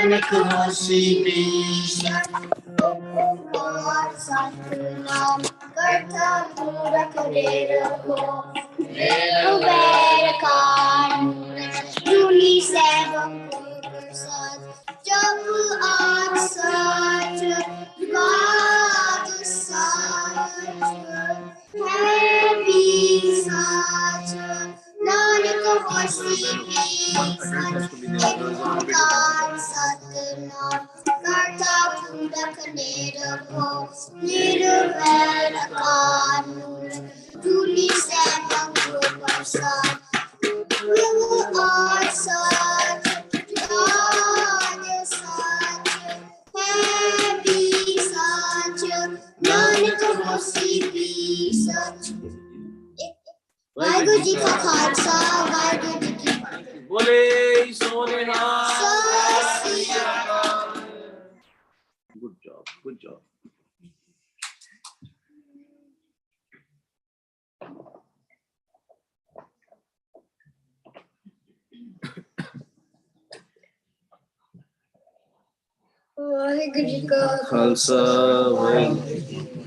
नानक होसी भीषण सतनाम करता पूरक रे रखो मेरे बैर कानून रूली सेवक प्रसाद जब आज सच बाद सच है भी सच नानक होसी भी सच ओंकार सतनाम करता पूरक निरभो निर्वैर कानून रूली सेवक प्रसाद प्रभु और सच God सच है भी सच नानक होसी भी सच। वाहिगुरु जी का खालसा वाहिगुरु जी की फतेह। बोले सोने Good job, good job. Waheguru ji का खालसा वाहिगुरु जी की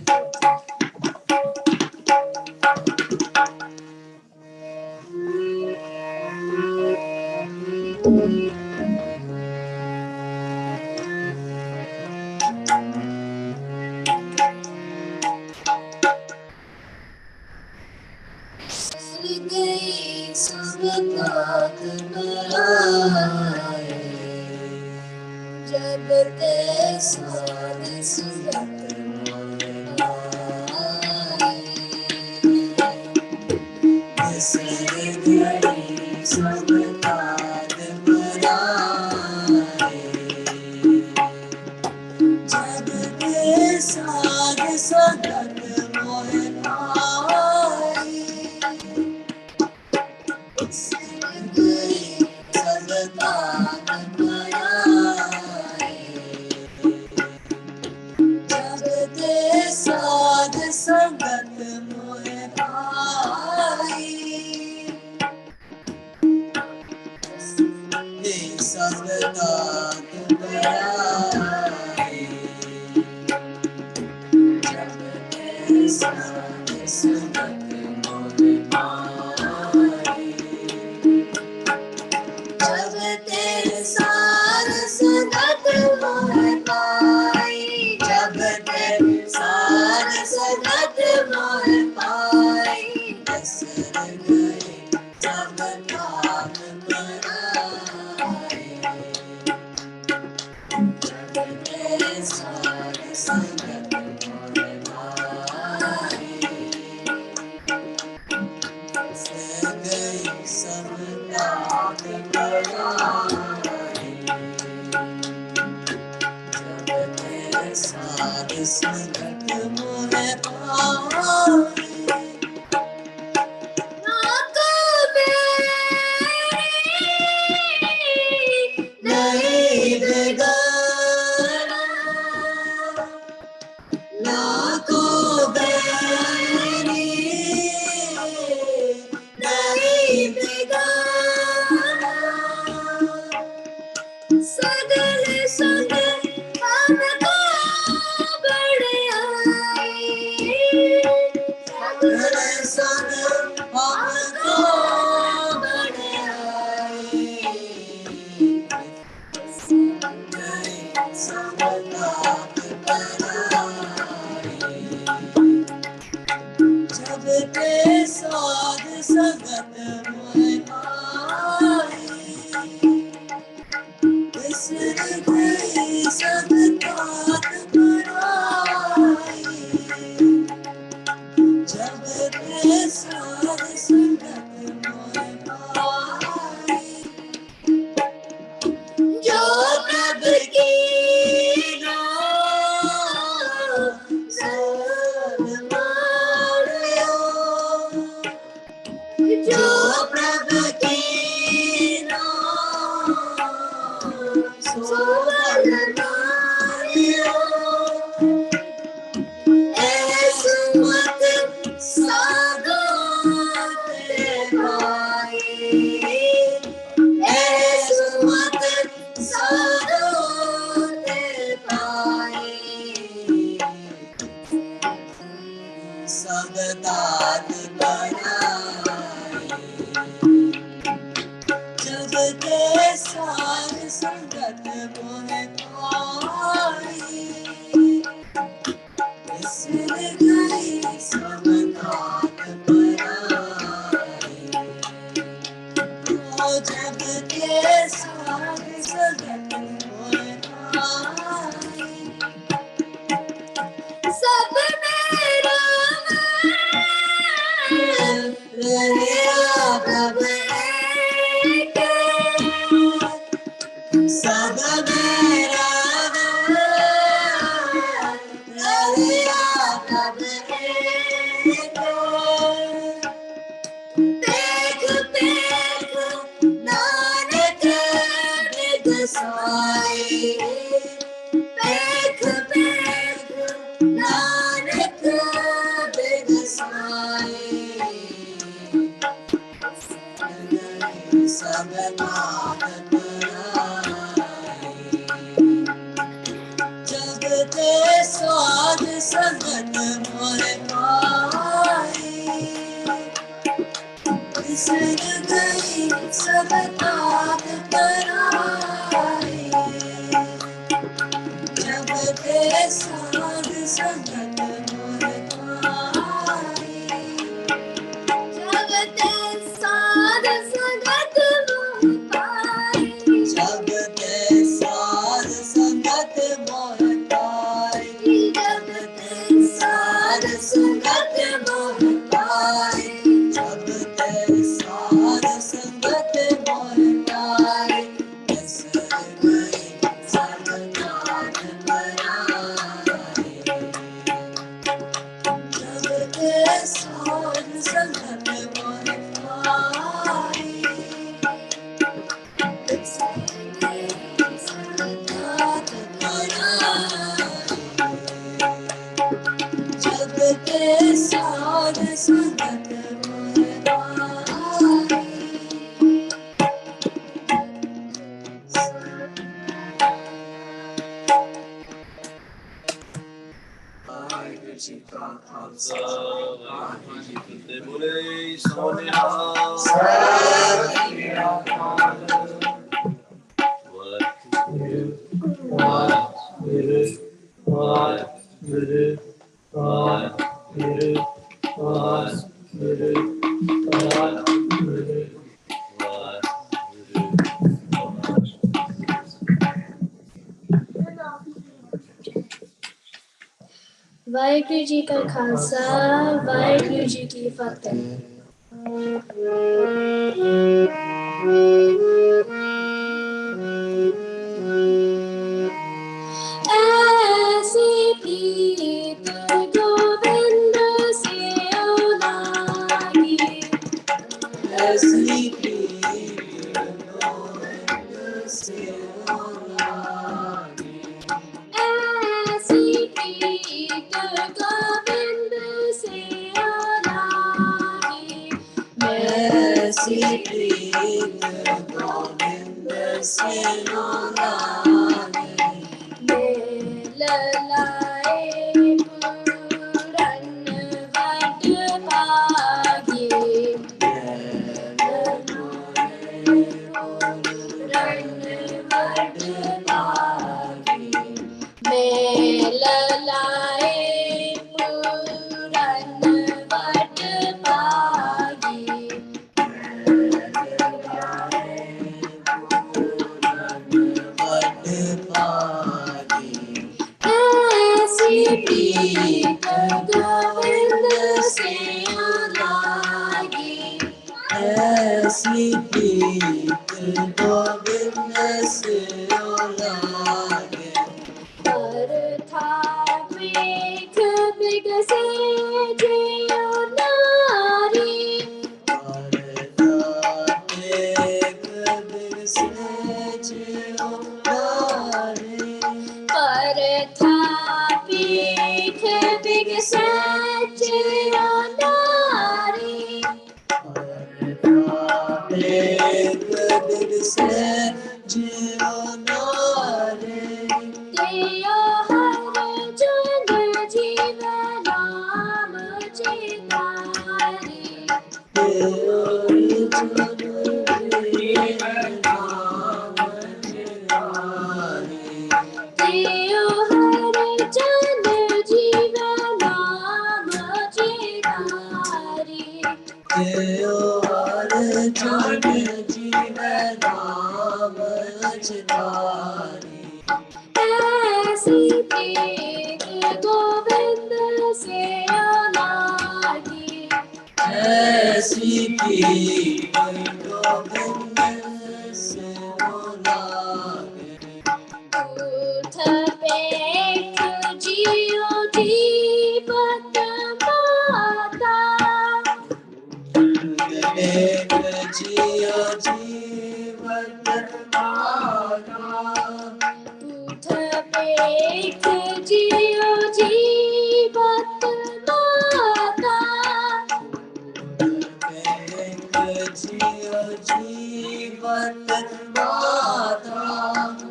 जब ते साध संगत रहिया प्रभ एक सब मेरा रहिया प्रभ एक देख देख नानक निज साई देख देख नानक निज साई सब नानक जब ते साध संगत मोहे पाई बिसर गई सब तात पराई जब ते साध संगत मोहे पाई जब ते साध संगत मोहे पाई जब ते साध संगत मोहे पाई जब ते साध संगत मोहे पाई जब ते साध संगत मोहे पाई बिसर गई सब तात पराई जब ते साध संगत मोहे पाई बिसर गई सब तात पराई जब ते साध संगत मोहे पाई वाहिगुरु जी का खालसा वाहिगुरु जी की फतेह बोले सोनिया वाहिगुरु वाहिगुरु वाहिगुरु वाहिगुरु वाहिगुरु वाहिगुरु वाहिगुरु जी का खालसा वाहिगुरु जी की फतेह। ऐसी प्रीत गोविंद से लागी ऐसी प्रीत गोविंद से लागी ऐसी प्रीत गोविंद से लागी ऐसी प्रीत गोविंद से लागी ललाए पूरन वट भागी ललाए पूरन वट भागी ऐसी प्रीत गोविंद से लागी ऐसी प्रीत गोविंद से लागे पर था मेघ बिगसे जियो नारी पर था मेघ बिगसे जियो नारी दियो हर जन जीव नाम चितारी दियो हर जन जीव नाम चितारी ऐसी प्रीत गोविंद से लागी ऐसी पीर गोविंद से लागे। उठ बैठ जियो जीवत माता, एक जियो जीवन माता। उठ बैठ जियो जीवत माता, एक जियो जीवन माता।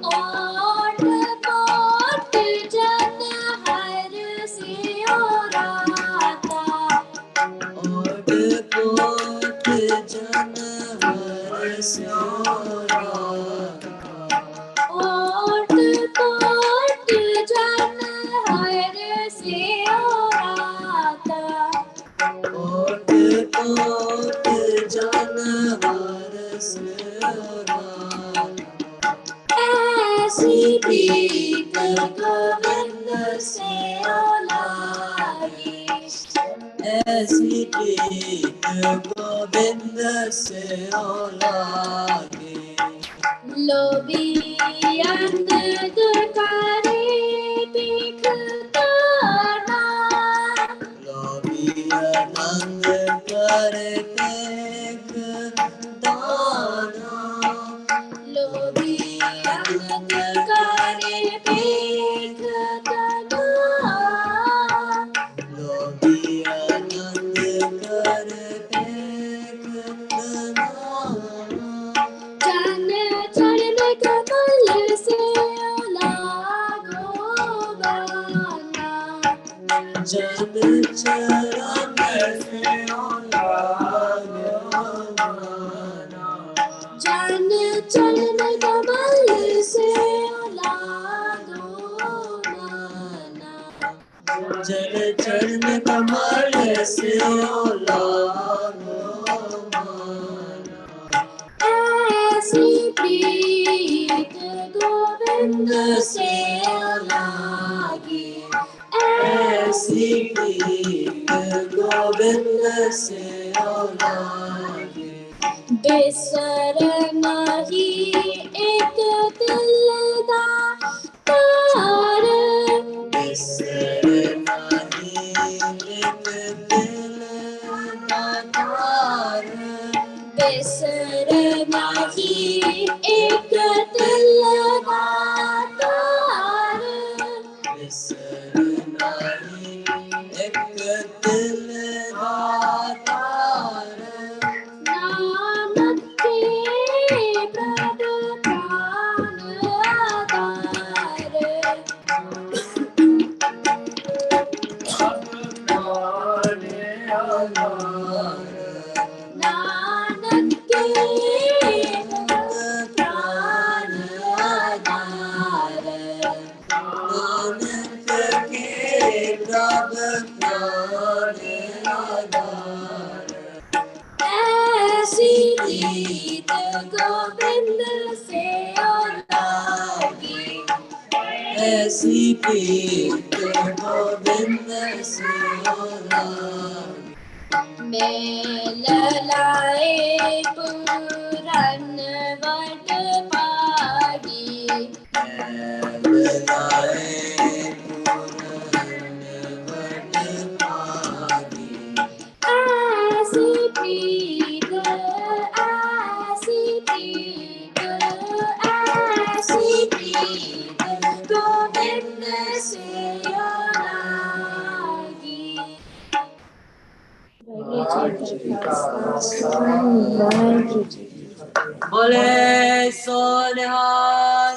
ओट पोट जन हर सियो राता, ओट पोट जन हर स्योरा। ओट पोट जन हर सियो राता, ओट पोट जन हर स्योरा। ऐसी प्रीत गोविंद से लागी, ऐसी प्रीत गोविंद से लागे। लोभी अंधकारे पीठ ताना, लोभी आनंद करे देख दाना। लोभी अंधकारे पीठ ताना, लोभी आनंद करे देख दाना। जन चरण कमल से लागो गाना, जन चरण से लागे गाना। जन चरण कमल से लागो गाना, जन चरण कमल से लागे गाना। ऐसी प्रीत गोविंद से लागी, ऐसी प्रीत गोविंद से लागे। बिसर नहीं एक दिलदार, बिसर नहीं एक दिलदार। बिसर नहीं एक दिलदार, बिसर नहीं एक दिलदार। नानक के प्रभ प्राण आधार, नानक के प्रभ प्राण आधार, नानक के प्रभ प्राण आधार। ऐसी प्रीत गोविंद से लागी, ऐसी प्रीत गोविंद से लागे। मेल लाए पूरन वट पागी, लाए पूरन वट पागी। ऐसी प्रीत ऐसी प्रीत ऐसी प्रीत गोविंद से लागी। बोले सोनिहार।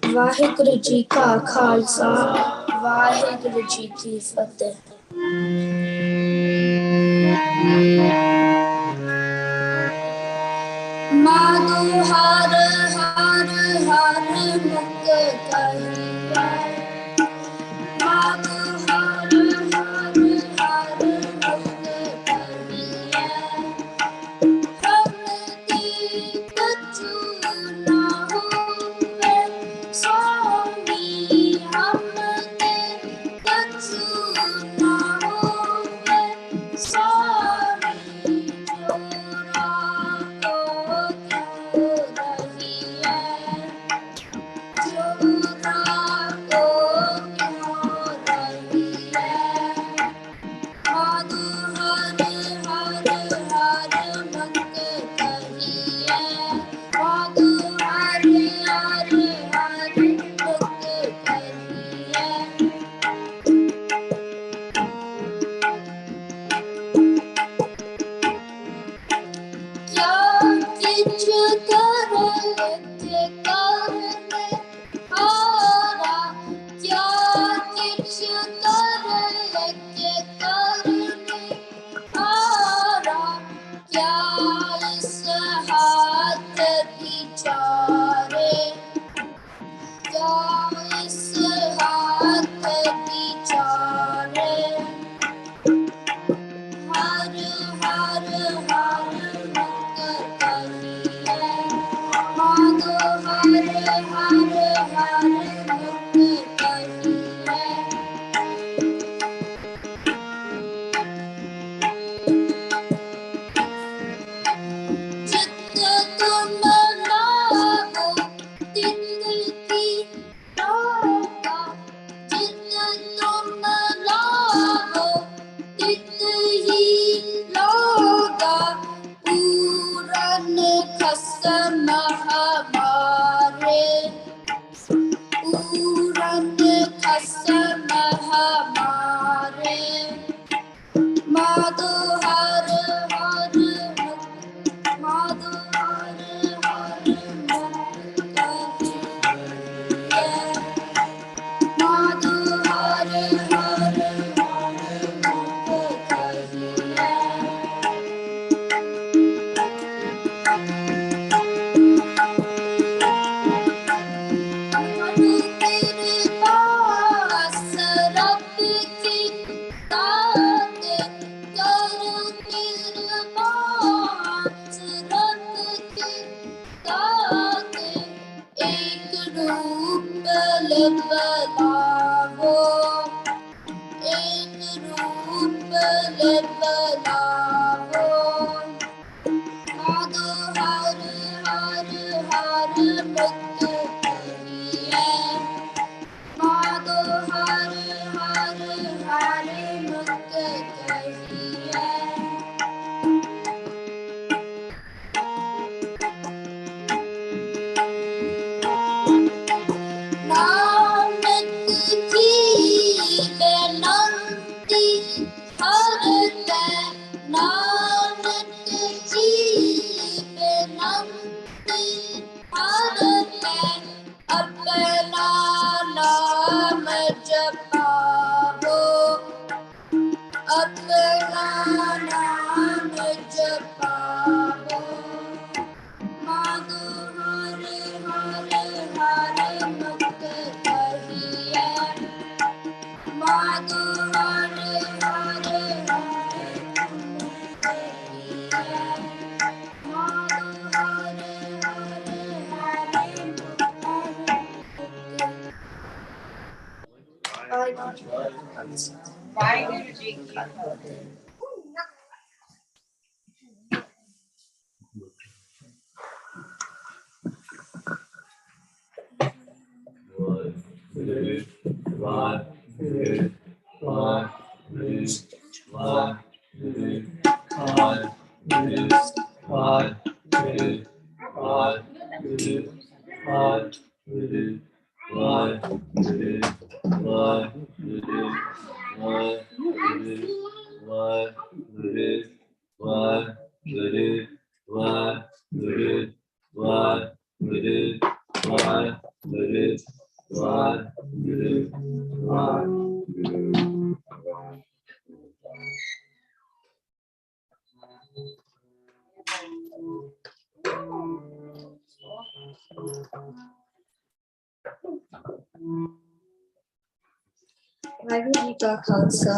वाहिगुरु जी का खालसा, वाहिगुरु जी की फतेह। माधो हर हर हर मुख कहिए, तुम लाओ तित ही लोगा पूरन खसम हमारे पूरन खसम हमारे माधो हर हर माधो हर हर माधो हर हर तेरे पास रब की दात करो तेरे पास रब की दात एक रूप लगाओ एक रूप लगाओ माधो हर हर हर मुक्त करिए माधो हर हर हर मुक्त करिए नानक जी बेनंती हरते नानक जी बेनंती हरते अपना नाम जपाओ अपना नाम जपाओ माधो हर हर हर मुक्त कहिए माधो हर हर हर कहिए माधो हर हर हर वाहिगुरु जी की फतेह। वाहिगुरु जी का खालसा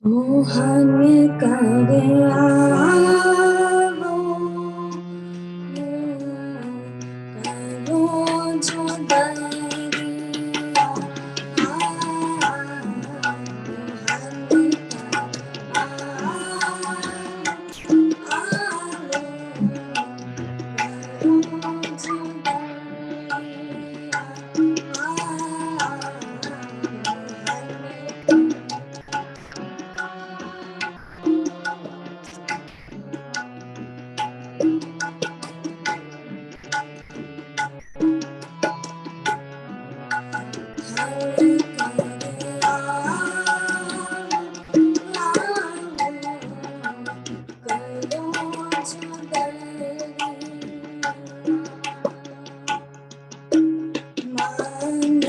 मोहन करे आवो करो जो दरिया मोहन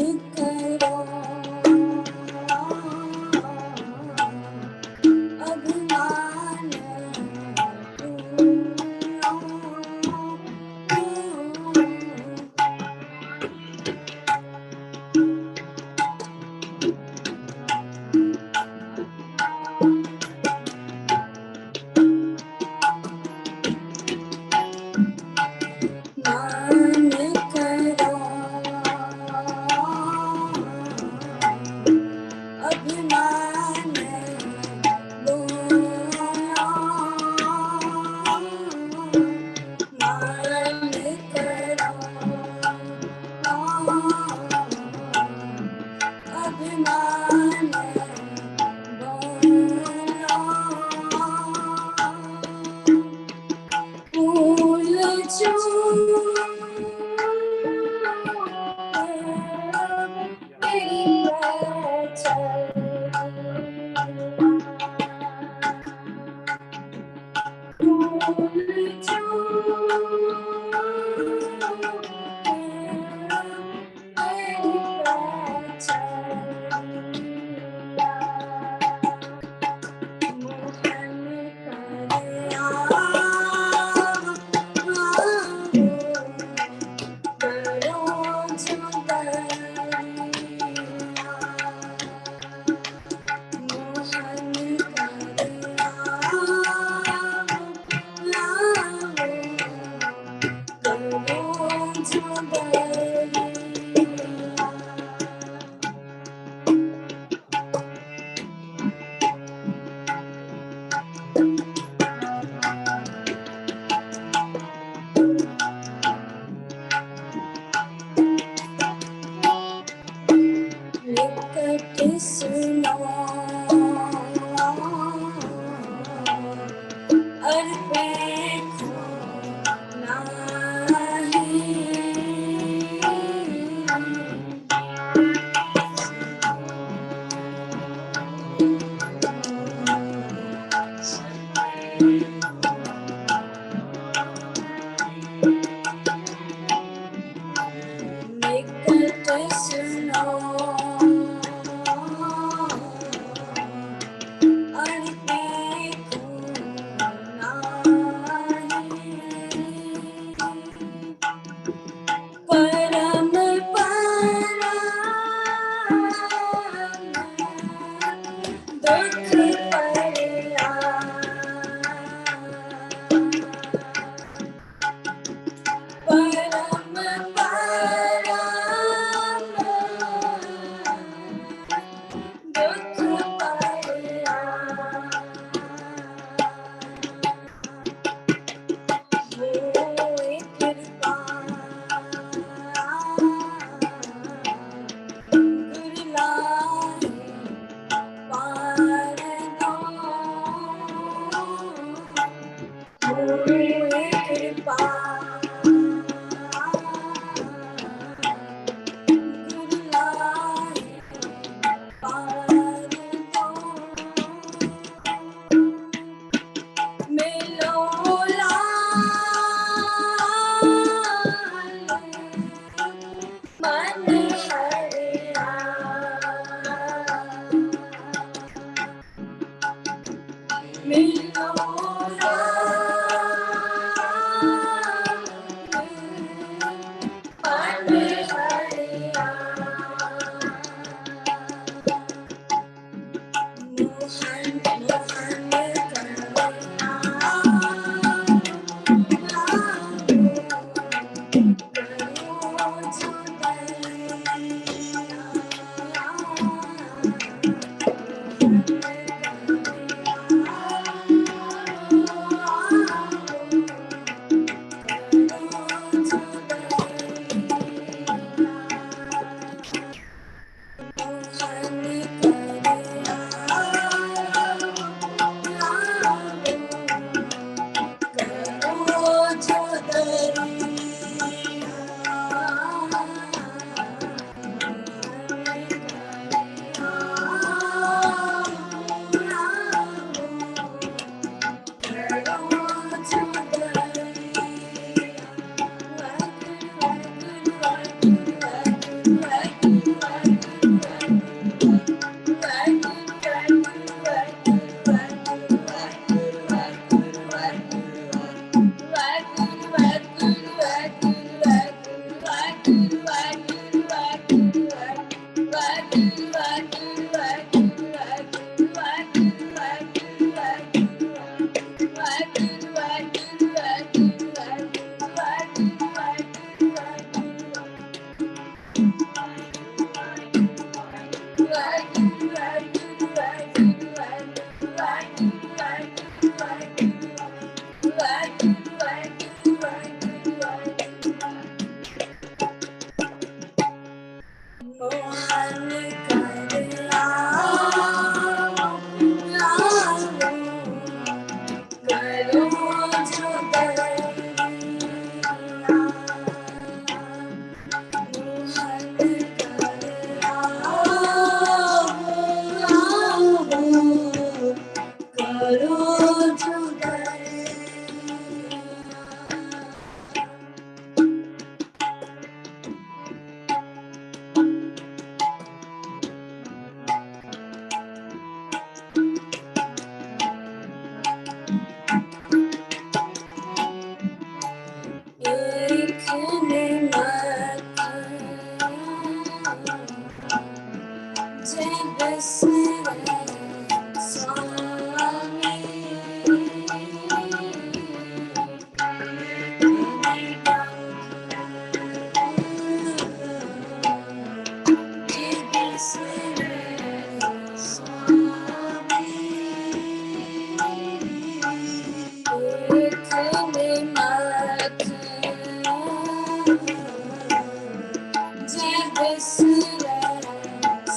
बिसरे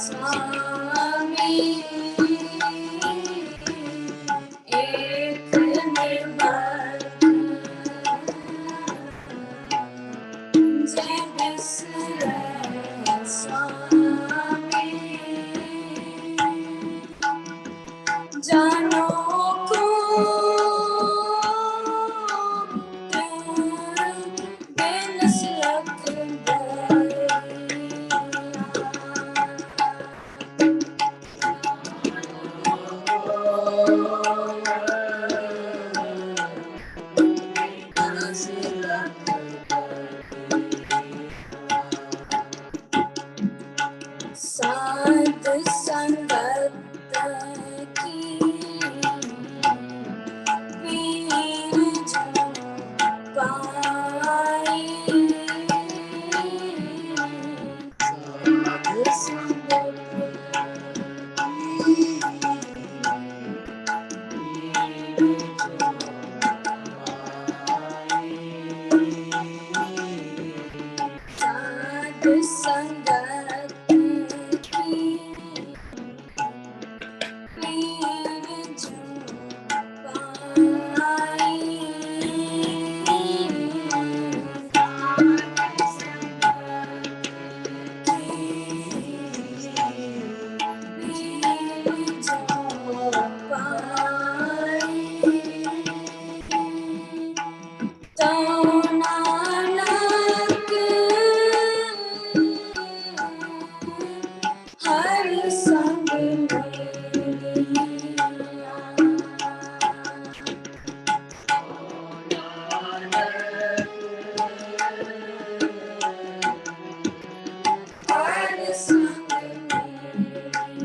स्वामी एक निर्मल जय बिसरे स्वामी जानो को बिनस लग साध संगत की पीर जो पाई साध संगत साध संगत की पीर जो पाई साध संगत पीर जो पाई तो नानक हर संग मेलिया हर संग मेलिया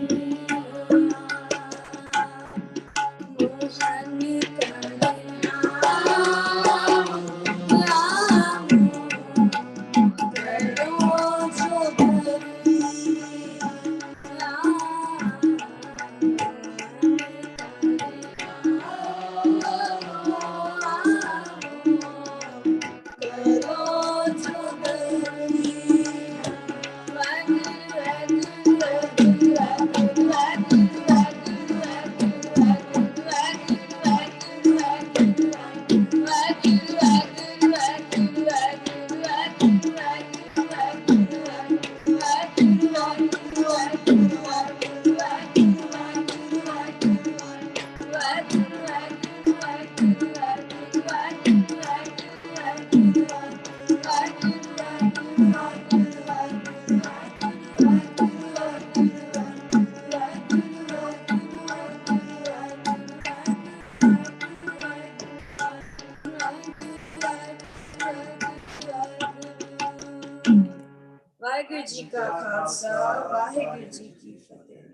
वाहिगुरु जी का खालसा वाहिगुरु जी की फतेह।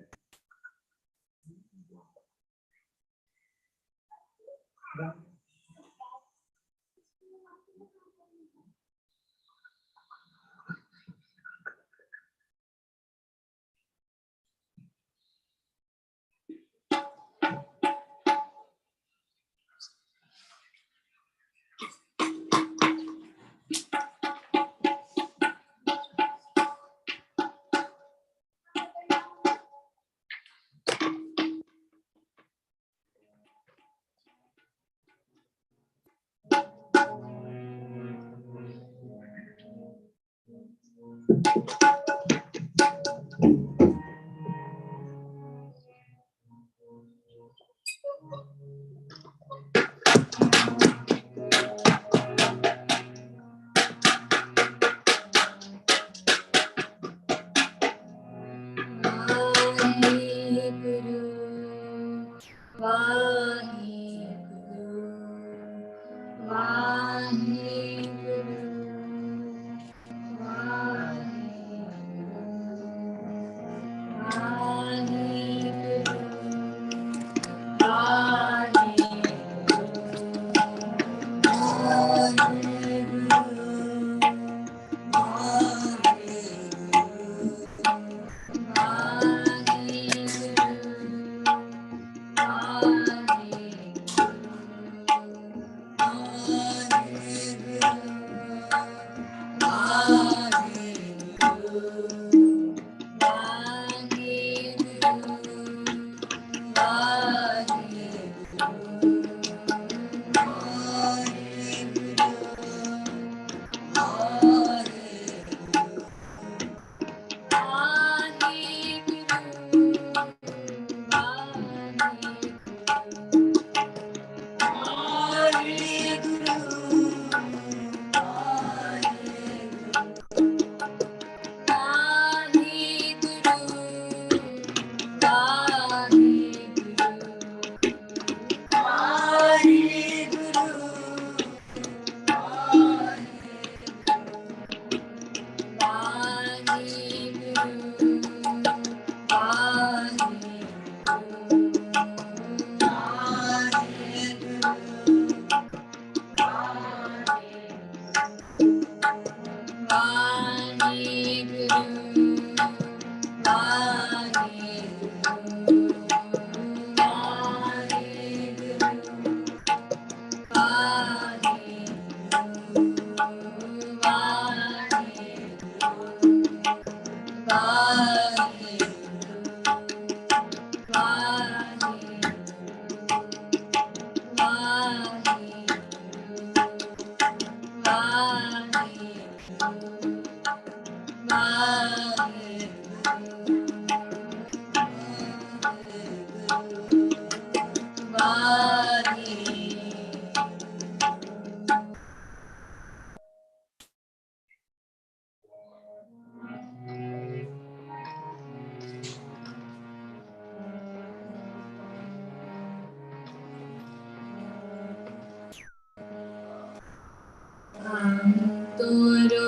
तोरो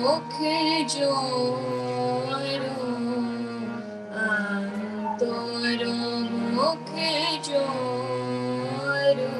मुख जोरो तोरो मुख जोरो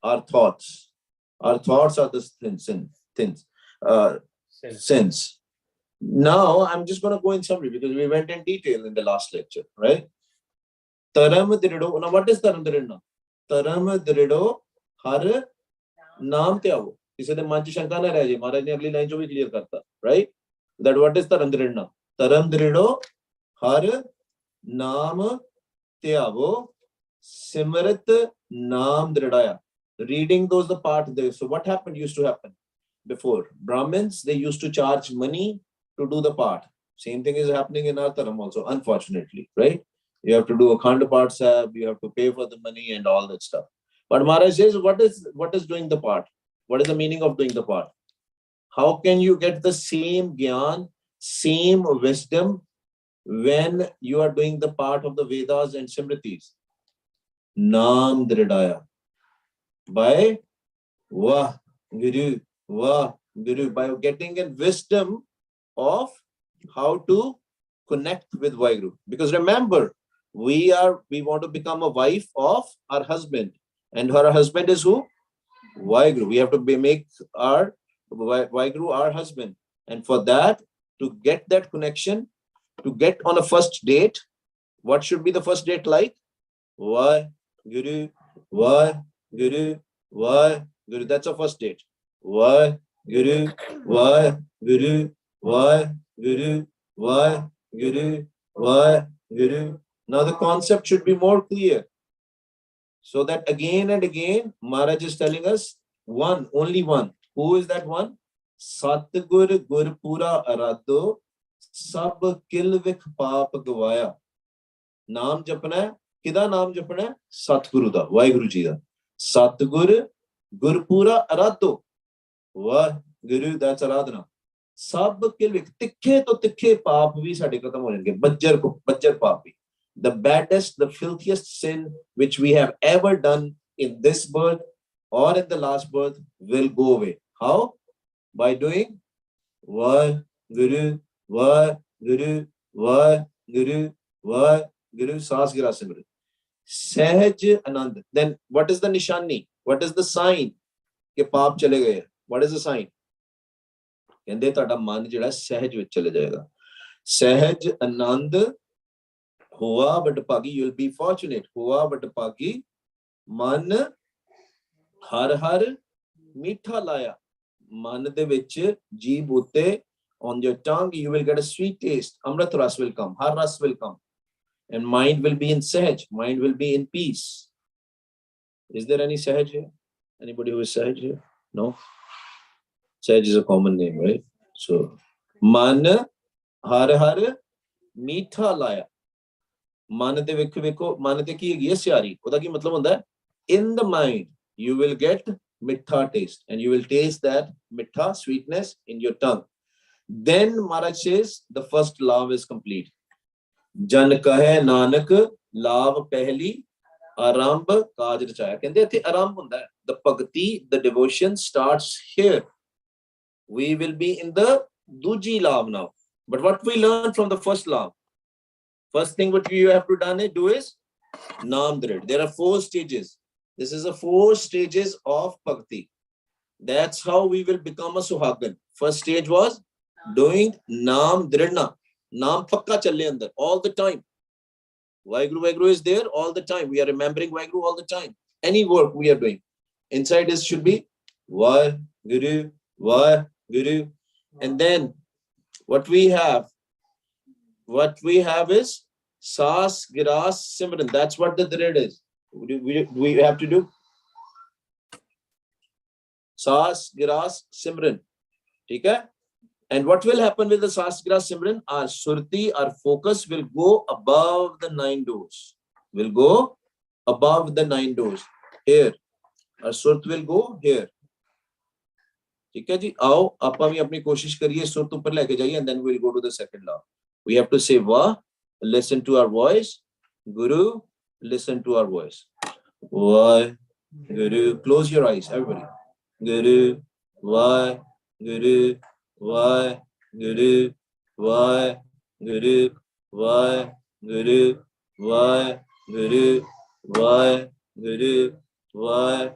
Our thoughts. Our thoughts are the sins. Now, I'm just going to go in summary because we went in detail in the last lecture, right? Taram dirido. Now, what is taram dirido? Taram dirido har naam te aavo. Kisi de manch shanka na rahe je. Maharaj ne agli line jo bhi clear karta, right? That what is taram dirido? Taram dirido har naam te aavo. Simrit naam dridaya. Reading those the part there. So what happened used to happen before? Brahmins, they used to charge money to do the part. Same thing is happening in our Dharam also, unfortunately, right? You have to do a Khand part sahib, you have to pay for the money and all that stuff. But Maharaj says, what is doing the part? What is the meaning of doing the part? How can you get the same gyan, same wisdom when you are doing the part of the Vedas and Simritis? Naam Dridaya. By Vah Guru, by getting a wisdom of how to connect with Vaheguru. Because remember, we want to become a wife of our husband, and our husband is who? Vaheguru. We have to make our Vaheguru our husband, and for that, to get that connection, to get on a first date, what should be the first date like? Vaheguru, Vaheguru, Vaheguru. That's a first date. Vaheguru, Vaheguru, Vaheguru, Vaheguru, Vaheguru. Now the concept should be more clear. So that again and again, Maharaj is telling us one, only one. Who is that one? Satgur Gurpura Arado Sab Kilvik Pap Gavaya. Naam japna hai. Kida naam japna hai? Satguru da, Vaheguru ji da. Satgur Gurpura Arado. Vaheguru, that's Aradhana. Sab Kilvik. Tikhe to tikhe paap bhi sade khatam ho jayenge. Bajjar paap bhi. The baddest, the filthiest sin which we have ever done in this birth or in the last birth will go away. How? By doing Vaheguru, Vaheguru, Vaheguru, Vaheguru, Saas Gira Simran. Sahaj Anand. Then what is the nishani? What is the sign? Ke paap chale gaye. What is the sign? Kende tada man jehda sahaj vich chale jayega. Sahaj Anand. Hua Vatapagi, you'll be fortunate. Hua Vatapagi, man har har mitha laya. Man de vich jeeb utte, on your tongue you will get a sweet taste. Amrit ras will come, har ras will come. And mind will be in sahaj, mind will be in peace. Is there any sahaj here? Anybody who is sahaj here? No? Sahaj is a common name, right? So, man har har mitha laya. Man de vekho, man de ki ye syari. Oda ki matlab hunda hai, in the mind you will get mitha taste, and you will taste that mitha sweetness in your tongue. Then Maharaj says the first love is complete. Jan kahe nanak lav pehli aramb kaj rachaya. Kende ithi aramb hunda hai. The bhakti, the devotion starts here. We will be in the duji lav now. But what we learn from the first lav? First thing what you have to do is Naam Drid. There are 4 stages. This is the 4 stages of Bhakti. That's how we will become a Suhagan. First stage was doing Naam Dridna. Naam Pakka challe andar all the time. Vaheguru is there all the time. We are remembering Vaheguru all the time. Any work we are doing. Inside this should be Vaheguru, Vaheguru. And then what we have is Saas Giras Simran. That's what the Drid is. We have to do Saas Giras Simran. Okay? And what will happen with the Saas Giras Simran? Our Surti, our focus will go above the 9 doors. Will go above the 9 doors. Here. Our Surt will go here. ठीक है जी, आओ आप भी अपनी कोशिश करिए सुर ऊपर लेके जाइए, and then we'll go to the second law. We have to say Va, listen to our voice. Guru, listen to our voice. Va, Guru, close your eyes, everybody. Guru, Va, Guru, Va, Guru, Va, Guru, Va, Guru, Va, Guru, Va, Guru, Va,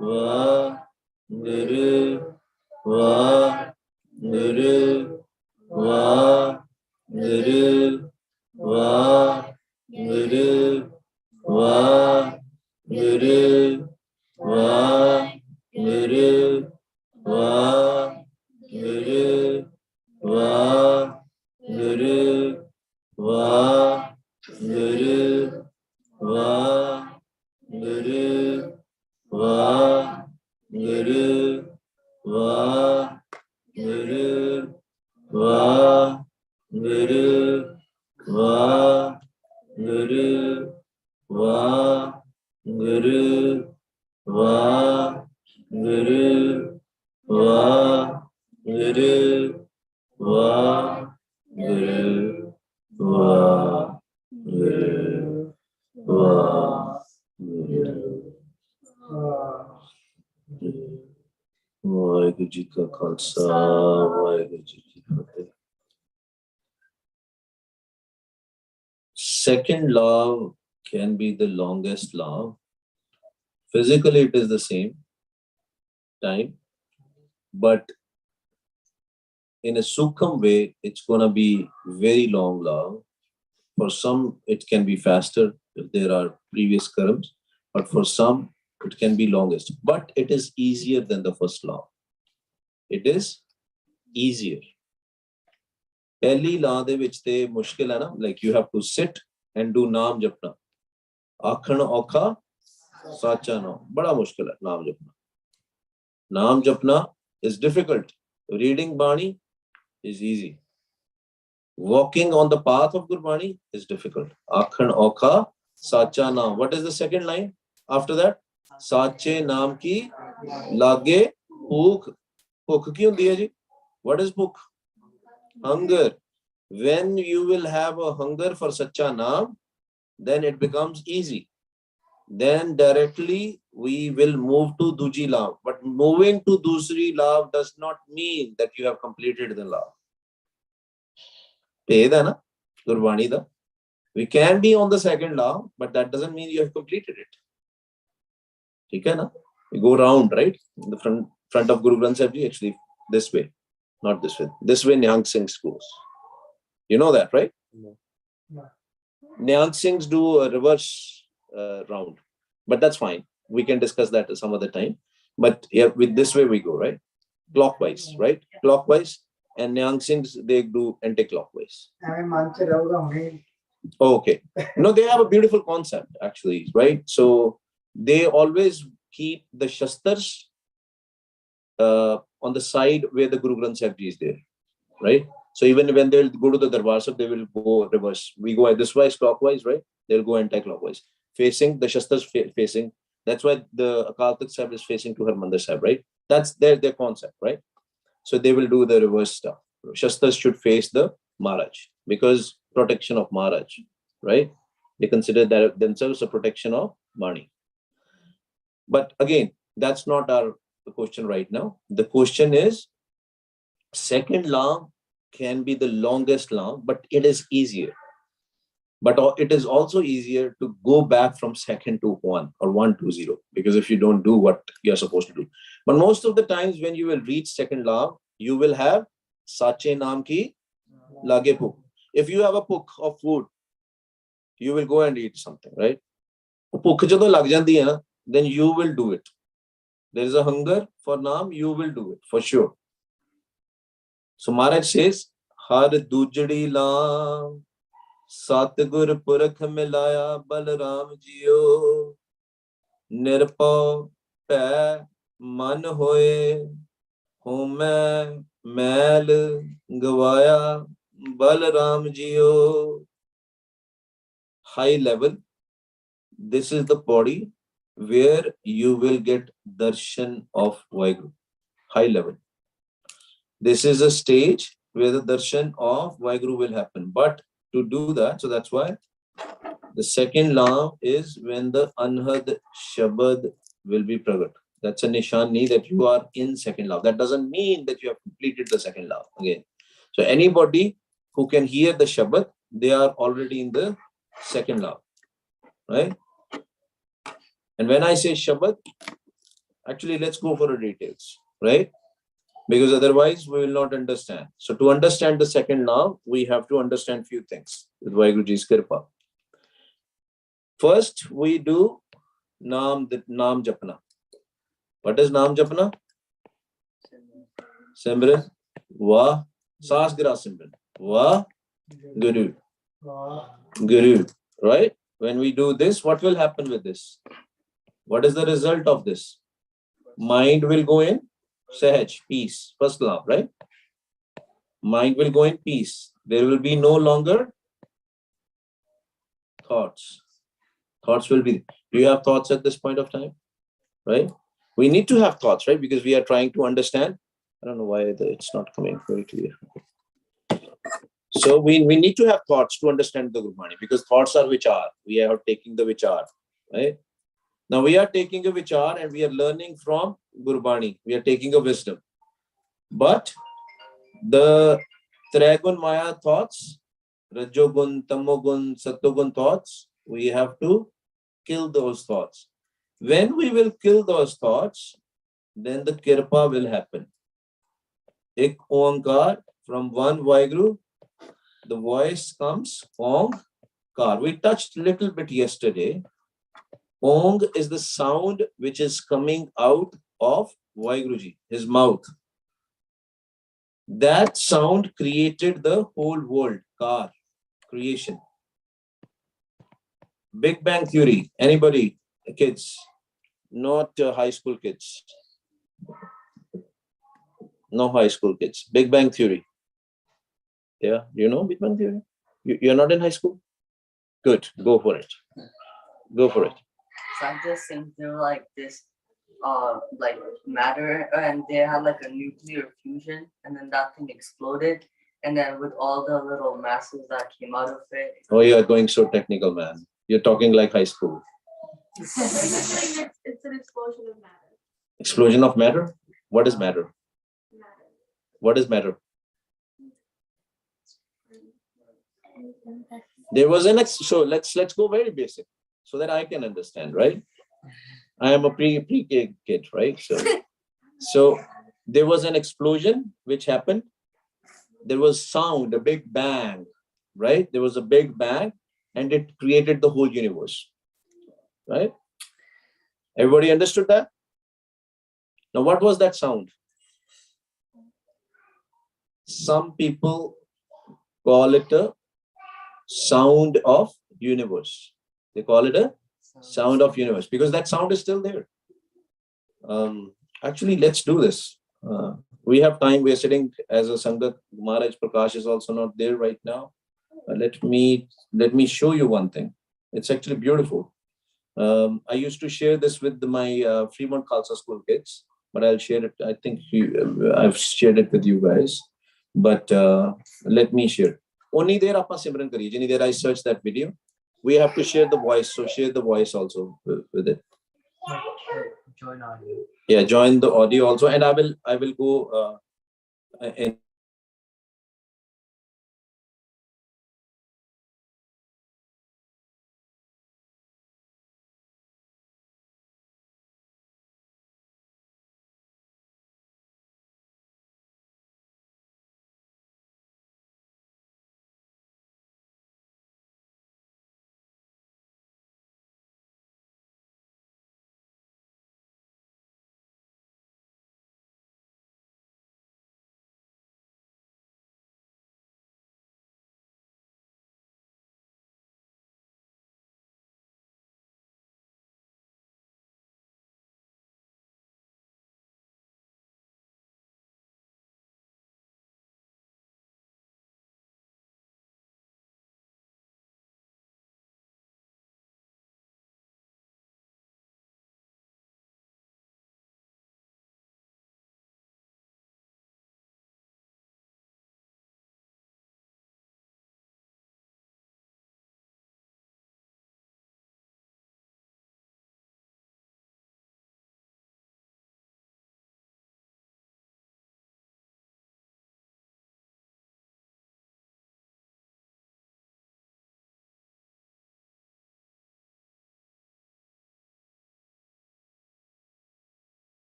Vaheguru, Vaheguru, Vaheguru, Vaheguru, Vaheguru, Vaheguru, Vaheguru, Vaheguru, Vaheguru, Vaheguru, Vaheguru, Vaheguru, Vaheguru, Vaheguru, Vaheguru, Vaheguru, Vaheguru, Vaheguru, Vaheguru, Vaheguru. Waheguru ji ਕਾ ਖਾਲਸਾ ਵਾਹਿਗੁਰੂ ਜੀ ਕੀ ਫਤਿਹ. Second love can be the longest love. Physically it is the same time, but in a sukham way it's going to be very long love. For some it can be faster if there are previous karmas, but for some it can be longest, but it is easier than the first law. It is easier. Pehli law de vich te mushkil hai na, like you have to sit and do naam japna. Akhan aukha sacha naam, bada mushkil hai naam japna. Naam japna is difficult. Reading Bani is easy. Walking on the path of Gurbani is difficult. Akhan aukha sacha naam. What is the second line after that? साचे नाम की लागे भूख. भूख की होती है जी? What is भूख? Hunger. When you will have a hunger for sacha naam, then it becomes easy. Then directly we will move to duji lav. But moving to dusri lav does not mean that you have completed the lav. Peda na Gurbani da. We can be on the second lav, but that doesn't mean you have completed it. Okay, na? We go round, right? In the front of Guru Granth Sahib Ji, actually this way, not this way. This way Nyang Singhs goes. You know that, right? No. Nyang Singhs do a reverse round, but that's fine. We can discuss that some other time. But yeah, with this way we go, right? Clockwise, right? Clockwise, and Nyang Singhs they do anti-clockwise. Okay. No, they have a beautiful concept actually, right? So they always keep the shastars on the side where the Guru Granth Sahib Ji is there, right? So even when they'll go to the Darbar Sahib, they will go reverse. We go this way clockwise, right? They'll go anti-clockwise, facing the shastars facing. That's why the Akal Takht Sahib is facing to Harmandir Sahib, right? That's their concept, right? So they will do the reverse stuff. Shastars should face the Maharaj because protection of Maharaj, right? They consider that themselves a protection of Mani. But again, that's not our question right now. The question is, second law can be the longest law, but it is easier. But it is also easier to go back from second to one or 1 to 0, because if you don't do what you're supposed to do. But most of the times when you will reach second law, you will have Sache Naam ki lage bhuk. If you have a bhuk of food, you will go and eat something, right? Bhuk jadon lag jandi hai na, then you will do it. There is a hunger for Naam, you will do it for sure. So Maharaj says, Har dujdi lam Satgur Purakh milaya Balram Jiyo Nirpau Pੈ Man hoye Home Mail Gavaya Balram Jiyo. High level. This is the body where you will get darshan of Vaheguru. High level. This is a stage where the darshan of Vaheguru will happen. But to do that, so that's why the second law is when the Anhad Shabad will be pragat. That's a nishani that you are in second law. That doesn't mean that you have completed the second law again. So anybody who can hear the Shabad, they are already in the second law, right? And when I say Shabad, Actually, let's go for the details, right? Because otherwise we will not understand. So to understand the second naam, we have to understand few things with Vaheguru Ji's Kripa. First, we do naam japna. What is naam japna? Simran. Wah. Saas gira Simran. Wah. Guru. Guru. Right? When we do this, what will happen with this? What is the result of this? Mind will go in Sahaj, peace. First law, right? Mind will go in peace. There will be no longer thoughts. Thoughts will be. Do you have thoughts at this point of time? Right? We need to have thoughts, right? Because we are trying to understand. I don't know why it's not coming very clear. So we need to have thoughts to understand the Gurbani, because thoughts are vichar. We are taking the vichar, right? Now we are taking a vichar and we are learning from Gurbani. We are taking a wisdom. But the Tragun Maya thoughts, Rajogun, Tamogun, Satogun thoughts, we have to kill those thoughts. When we will kill those thoughts, then the Kirpa will happen. Ik Oankar, from one Vaheguru, the voice comes Oankar. We touched a little bit yesterday. Ong is the sound which is coming out of Vaheguruji, his mouth. That sound created the whole world, Kar, creation. Big Bang Theory, anybody, kids, not high school kids. No high school kids. Big Bang Theory. Yeah, do you know Big Bang Theory? You're not in high school? Good, go for it. Go for it. Scientists think they're like this like matter, and they had like a nuclear fusion, and then that thing exploded, and then with all the little masses that came out of it. Oh, you are going so technical, man. You're talking like high school. It's an explosion of matter. Explosion of matter? What is matter? What is matter? There was an so let's go very basic so that I can understand, right? I am a pre-K kid, right? So there was an explosion which happened. There was sound, a big bang, right? There was a big bang and it created the whole universe, right? Everybody understood that? Now, what was that sound? Some people call it a sound of universe. They call it a sound of universe because that sound is still there. Actually, let's do this. We have time. We are sitting as a Sangat. Maharaj Prakash is also not there right now. Let me show you one thing. It's actually beautiful. I used to share this with my Fremont Khalsa School kids, but I'll share it. I think I've shared it with you guys, but let me share. Only there apa Simran kariye. Jini there I searched that video. We have to share the voice, so share the voice also with it. Join audio. Yeah, join the audio also, and I will go in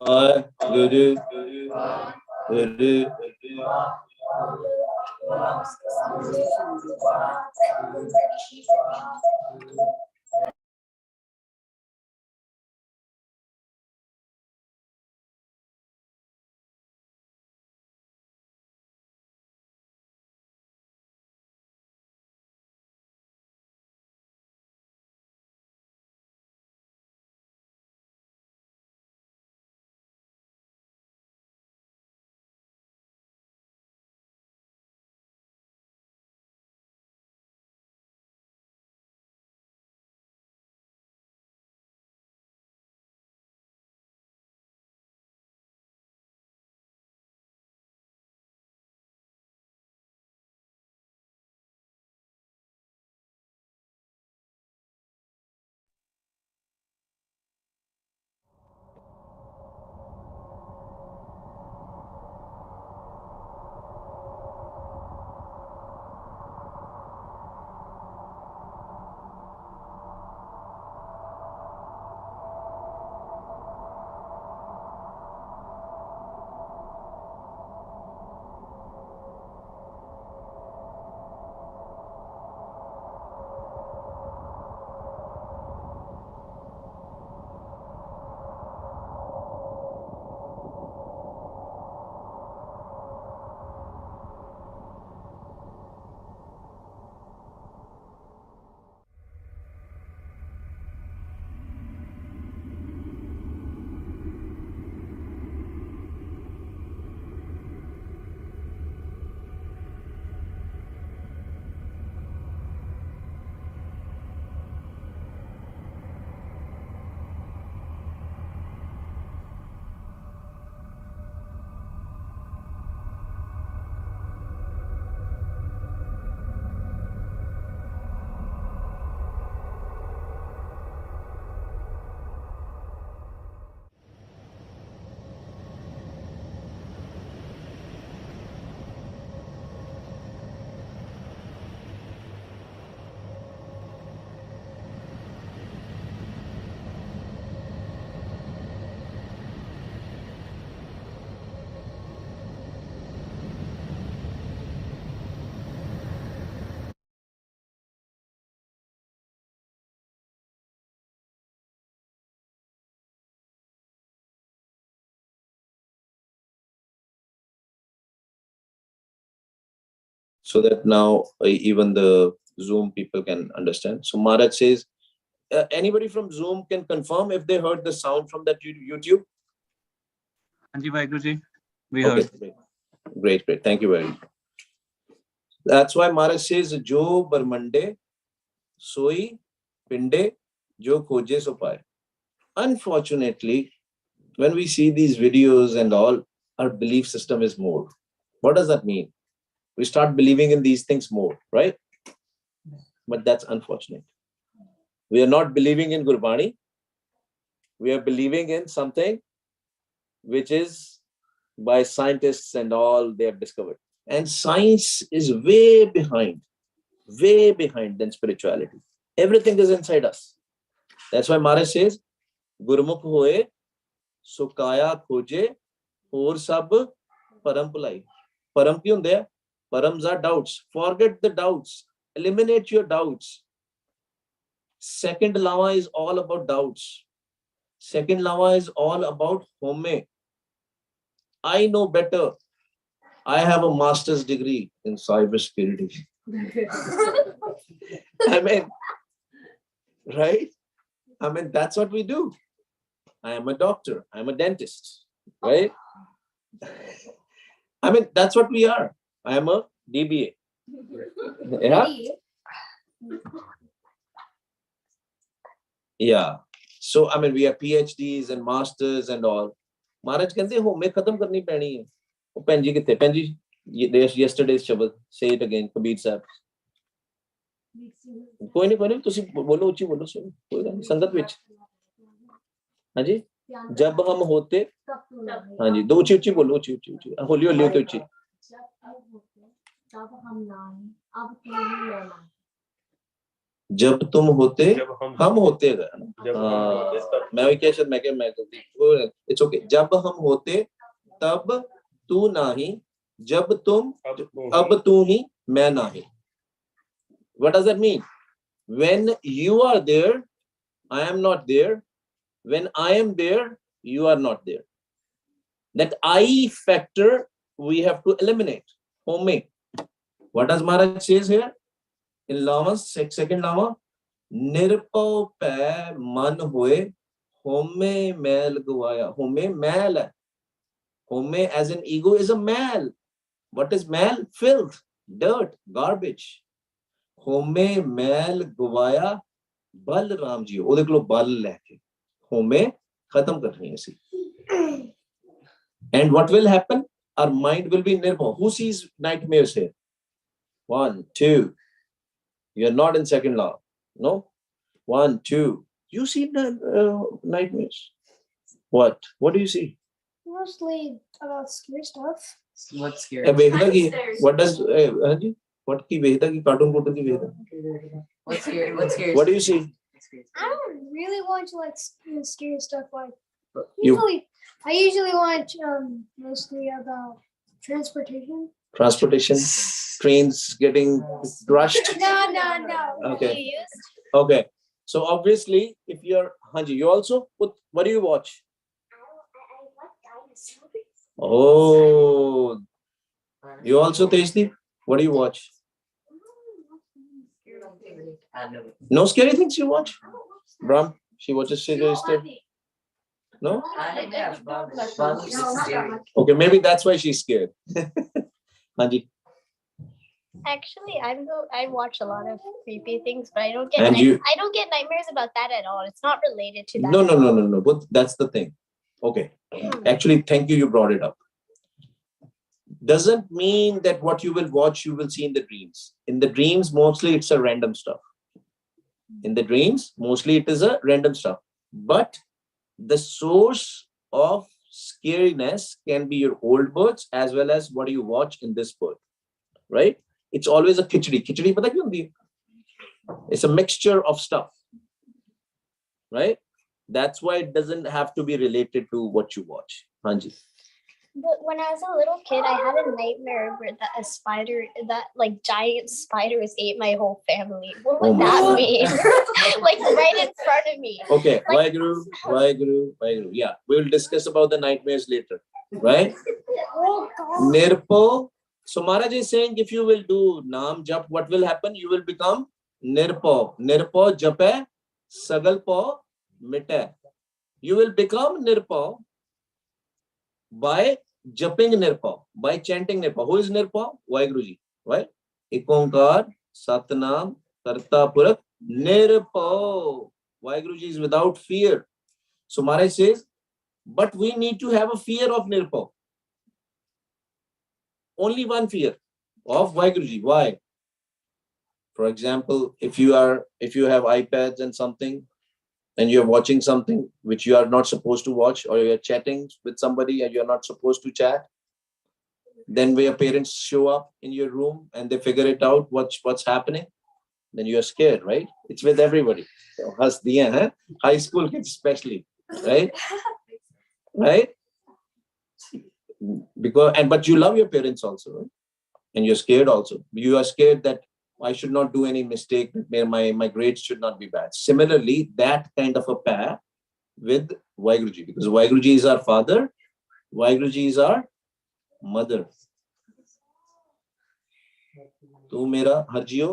Guru, Guru. So that now even the Zoom people can understand. So Maharaj says, anybody from Zoom can confirm if they heard the sound from that YouTube? Anji Vaheguru Ji, we Okay, heard. great. Thank you very much. That's why Maharaj says, Jo Barmande, Soi Pinde, Jo Khoje So Paye. Unfortunately, when we see these videos and all, our belief system is more. What does that mean? We start believing in these things more, right? But that's unfortunate. We are not believing in Gurbani. We are believing in something which is by scientists and all they have discovered. And science is way behind than spirituality. Everything is inside us. That's why Maharaj says, Gurmukh hoye, sukaya khoje, aur sab param pulai. Param kyun there? Params are doubts. Forget the doubts. Eliminate your doubts. Second lava is all about doubts. Second lava is all about home. I know better. I have a master's degree in cybersecurity. I mean, right? I mean, that's what we do. I am a doctor. I'm a dentist, right? I mean, that's what we are. I am a DBA. Yeah? Yeah. So, I mean, we have PhDs and masters and all. Maharaj कहते हो मैं खत्म करनी पैनी है. वो भैन जी किथे? भैन जी, yesterday's शब्द. Say it again, Kabir साहब. कोई नहीं तुसी बोलो उच्ची बोलो सुन कोई गल संगत विच. हाँ जी, जब हम होते, हाँ जी, दो उच्ची बोलो, उच्ची होली होते उच्ची. तब हम लाए, अब क्यों नहीं लेना? जब तुम होते जब हम होते गए ना जब हम होते तब मैं क्या शायद मैं गलती इट्स ओके जब हम होते तब तू नहीं जब तुम अब तू ही मैं नहीं what does that mean when you are there I am not there when I am there you are not there that I factor we have to eliminate home what does Maharaj says here in lama second lama निर्भव पै मन होए होमे मैल गवाया होमे मैल है होमे as an ego is a mal what is mal filth dirt garbage होमे मैल गवाया बल राम जी ਉਹਦੇ ਕੋਲੋਂ ਬਲ ਲੈ ਕੇ ਹੋमे ਖਤਮ ਕਰਨੀ ਅਸੀਂ and what will happen our mind will be nirmal who sees nightmares here 1 2 you are not in second law no 1 2 you see the nightmares what do you see Mostly about scary stuff. What's scary? what does Anji what ki vehda ki cartoon ki vehda What's scary? What's scary? what do you see I don't really watch like scary stuff. Like You- I usually watch mostly about transportation. transportation trains getting crushed No. Okay. Okay. So obviously, if you're Hanji, you also put what do you watch? I like dinosaurs. Oh, you also tasty? What do you watch? No scary things you watch? Brahm, she watches scary stuff. No? Okay, maybe that's why she's scared. Hanji. Actually, I watch a lot of creepy things, but I don't get And I don't get nightmares about that at all. It's not related to that. No. But that's the thing. Okay. Actually, thank you. You brought it up. Doesn't mean that what you will watch, you will see in the dreams. In the dreams, mostly it's a random stuff. In the dreams, mostly it is a random stuff. But the source of scariness can be your old births as well as what you watch in this birth. Right? It's always a khichdi. Khichdi pata kya hondi hai? It's a mixture of stuff. Right? That's why it doesn't have to be related to what you watch. Hanji. But when I was a little kid, I had a nightmare where that like giant spiders ate my whole family. What would that mean? Like right in front of me. Okay, Vaheguru. Yeah, we will discuss about the nightmares later. Right? Nirpo. So Maharaj is saying if you will do Naam Jap, what will happen? You will become Nirpo. Nirpo Jape Sagalpo Mite. You will become Nirpo by jumping Nirpa, by chanting Nirpa. Who is Nirpa? Vaheguru Ji. Right? Ikonkar, Satnam, Karta Purak, Nirpa. Vaheguru Ji is without fear. So Maharaj says, but we need to have a fear of Nirpa. Only one fear of Vaheguru Ji. Why? For example, if you have iPads and something, and you're watching something which you are not supposed to watch, or you're chatting with somebody and you're not supposed to chat, then when your parents show up in your room and they figure it out what's happening, then you're scared, right? It's with everybody. So, has diya, huh? High school kids especially, right? Right? But you love your parents also, right? And you're scared also. You are scared that I should not do any mistake, my grades should not be bad. Similarly, that kind of a pair with Vaheguru Ji, because Vaheguru Ji is our father, Vaheguru Ji is our mother. तू मेरा हरजियो,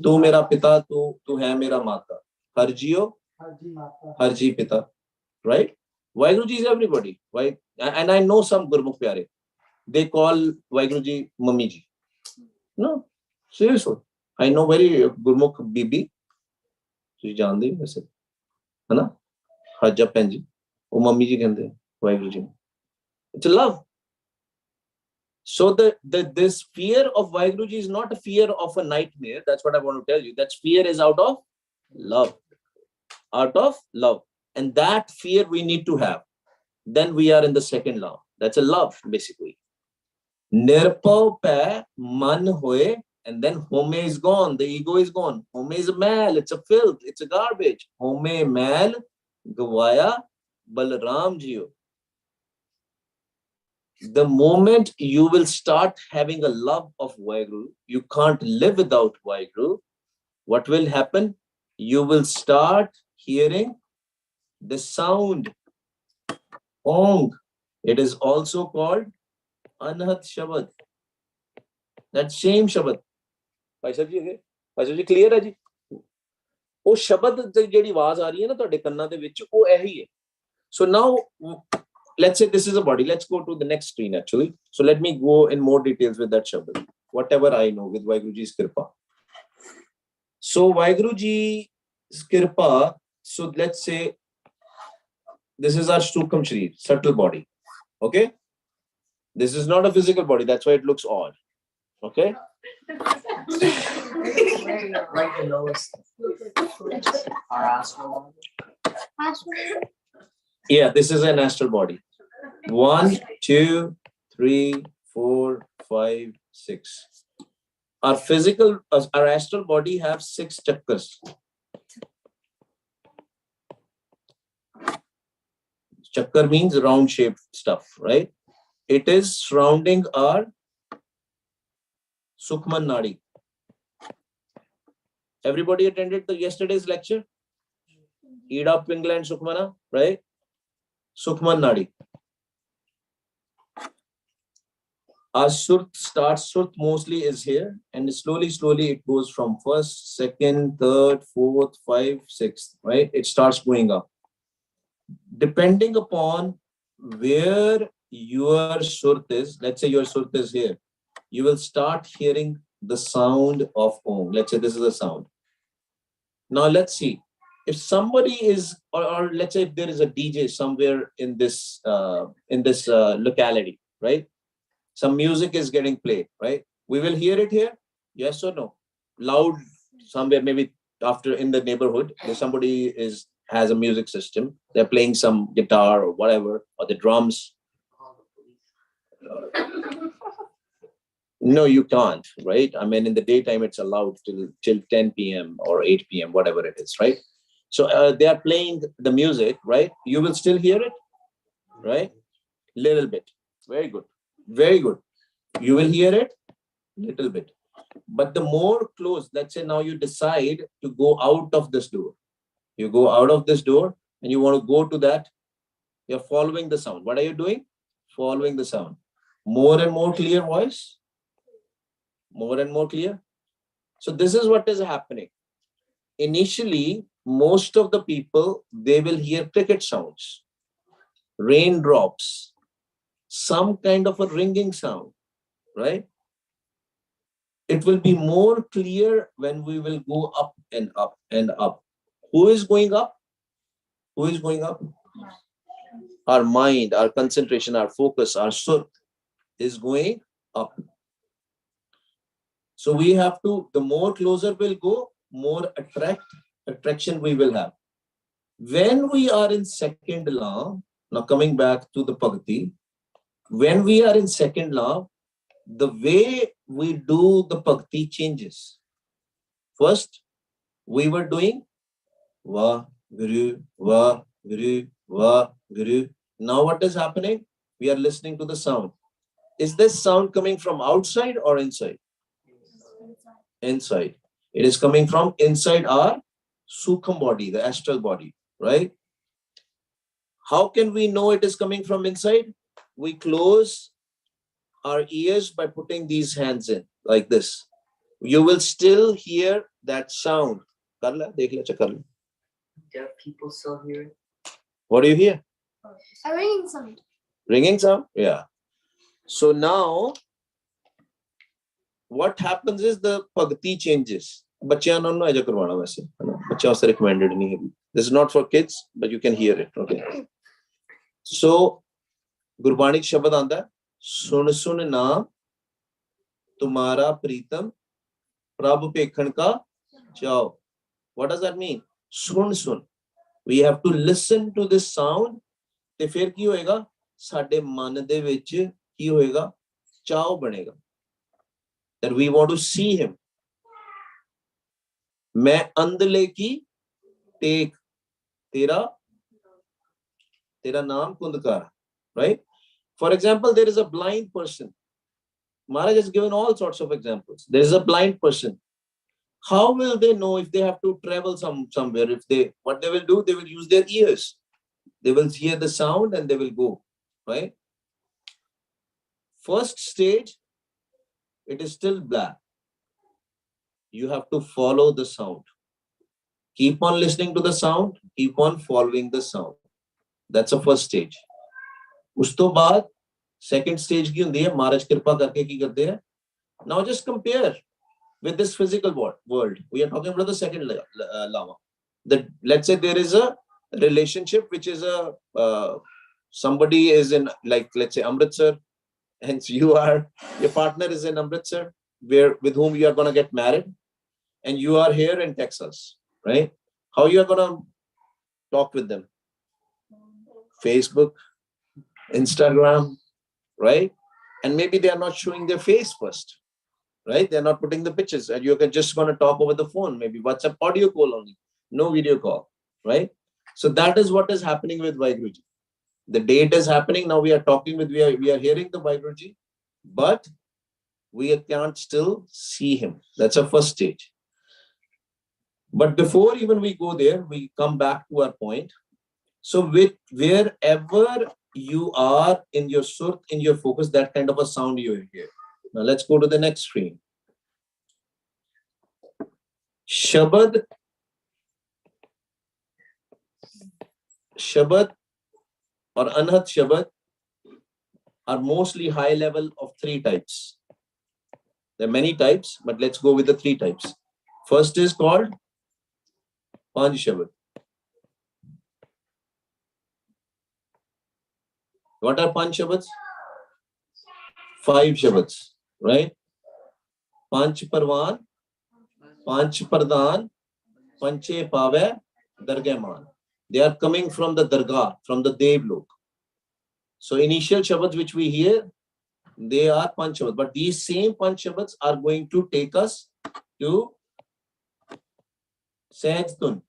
तू मेरा पिता, तू है मेरा माता. हरजियो, हरजी पिता. Right? Vaheguru Ji is everybody. Why? And I know some Gurmukh Pyare. They call Vaheguru Ji Mummy Ji. No, seriously. I know very Gurmukh Bibi. ਤੁਸੀਂ ਜਾਣਦੇ ਹੋ ਵੈਸੇ ਹੈ ਨਾ ਹਾਜਾ ਭੈਣ ਜੀ ਉਹ ਮੰਮੀ ਜੀ ਕਹਿੰਦੇ Waheguru ji it's a love. So this fear of Vaheguru Ji is not a fear of a nightmare. That's what I want to tell you. That fear is out of love. Out of love. And that fear we need to have. Then we are in the second law. That's a love, basically. Nirpav pe man hoye and then home is gone, the ego is gone. Home is a mal, it's a filth, it's a garbage. Home mal gawaya Balram Jiyo. The moment you will start having a love of Vaheguru, you can't live without Vaheguru. What will happen? You will start hearing the sound, Ong. It is also called Anhat Shabad. That same Shabad. Bhai Sahib ji, clear hai ji? ਉਹ ਸ਼ਬਦ ਜਿਹੜੀ ਆਵਾਜ਼ ਆ ਰਹੀ ਹੈ ਨਾ ਤੁਹਾਡੇ ਕੰਨਾਂ ਦੇ ਵਿੱਚ ਉਹ ਇਹੀ ਹੈ. So now let's say this is a body. Let's go to the next screen actually. So let me go in more details with that shabad, whatever I know with Vaheguru Ji's Kripa. So Vaheguru Ji's Kripa, so let's say this is our Sukam Sharir, subtle body. Okay? This is not a physical body, that's why it looks odd. Okay? Like the lowest. Our astral. Yeah, this is an astral body. 1, 2, 3, 4, 5, 6. Our physical, our astral body have 6 chakras. Chakra means round shaped stuff, right? It is surrounding our Sukhman Nadi. Everybody attended yesterday's lecture? Ida, Pingla and Sukhmana, right? Sukhman Nadi. Our Surt starts, Surt mostly is here, and slowly it goes from 1st, 2nd, 3rd, 4th, 5th, 6th, right? It starts going up. Depending upon where your Surt is, let's say your Surt is here, you will start hearing the sound of Om. Let's say this is a sound. Now let's see. If somebody is, or let's say if there is a DJ somewhere in this locality, right? Some music is getting played, right? We will hear it here, yes or no? Loud somewhere, maybe after in the neighborhood, if somebody has a music system, they're playing some guitar or whatever, or the drums. No, you can't, right? I mean, in the daytime, it's allowed till 10 p.m. or 8 p.m., whatever it is, right? So they are playing the music, right? You will still hear it, right? Little bit. Very good. Very good. You will hear it little bit. But the more close, let's say now you decide to go out of this door. You go out of this door and you want to go to that. You're following the sound. What are you doing? Following the sound. More and more clear voice. More and more clear. So this is what is happening. Initially, most of the people, they will hear cricket sounds, raindrops, some kind of a ringing sound, right? It will be more clear when we will go up and up and up. Who is going up? Who is going up? Our mind, our concentration, our focus, our sur is going up. So we have to, the more closer we'll go, more attraction we will have. When we are in second law, now coming back to the Bhakti, when we are in second law, the way we do the Bhakti changes. First, we were doing Va, Guru, Va, Guru, Va, Guru. Now what is happening? We are listening to the sound. Is this sound coming from outside or inside? Inside. It is coming from inside our Sukham body, the astral body, right? How can we know it is coming from inside? We close our ears by putting these hands in, like this. You will still hear that sound. There are people still hearing. What do you hear? A ringing sound. Ringing sound? Yeah. So now, what happens is the Bhakti changes. This is not for kids, but you can hear it. Okay. So, Gurbani Shabad anda, sun sun naam, tumhara pritam, Prabhu pekhan ka chao. What does that mean? Sun sun. We have to listen to this sound. ਤੇ ਫਿਰ ਕੀ ਹੋਏਗਾ ਸਾਡੇ ਮਨ ਦੇ ਵਿੱਚ ਕੀ ਹੋਏਗਾ ਚਾਉ ਬਣੇਗਾ that we want to see him. मैं अंधले की टेक तेरा नाम कुंदकार, right? For example, there is a blind person. Maharaj has given all sorts of examples. There is a blind person. How will they know if they have to travel somewhere? What they will do, they will use their ears. They will hear the sound and they will go, right? First stage, it is still black. You have to follow the sound. Keep on listening to the sound. Keep on following the sound. That's the first stage. उस तो बाद second stage की होती है, महाराज कृपा करके की करते हैं. Now just compare with this physical world. We are talking about the second lama. Let's say there is a relationship which is somebody is in, like, let's say Amritsar, and your partner is in Amritsar, with whom you are going to get married, and you are here in Texas, right? How you are going to talk with them? Facebook, Instagram, right? And maybe they are not showing their face first, right? They're not putting the pictures, and you're just going to talk over the phone, maybe WhatsApp audio call only, no video call, right? So that is what is happening with Vaiguruji. The date is happening. Now we are talking with, we are hearing the Vaiguruji, but we can't still see him. That's a first stage. But before even we go there, we come back to our point. So wherever you are in your surt, in your focus, that kind of a sound you hear. Now let's go to the next screen. Shabad or Anhat Shabad are mostly high level of 3 types. There are many types, but let's go with the 3 types. First is called Panj Shabad. What are Panj Shabads? 5 Shabads, right? Panch Parvan, Panch Pardhan, Panche Pave, Dargahman. They are coming from the Dargah, from the Devlok. So initial Shabads which we hear, they are Panch Shabads. But these same Panch Shabads are going to take us to Sahaj-tun.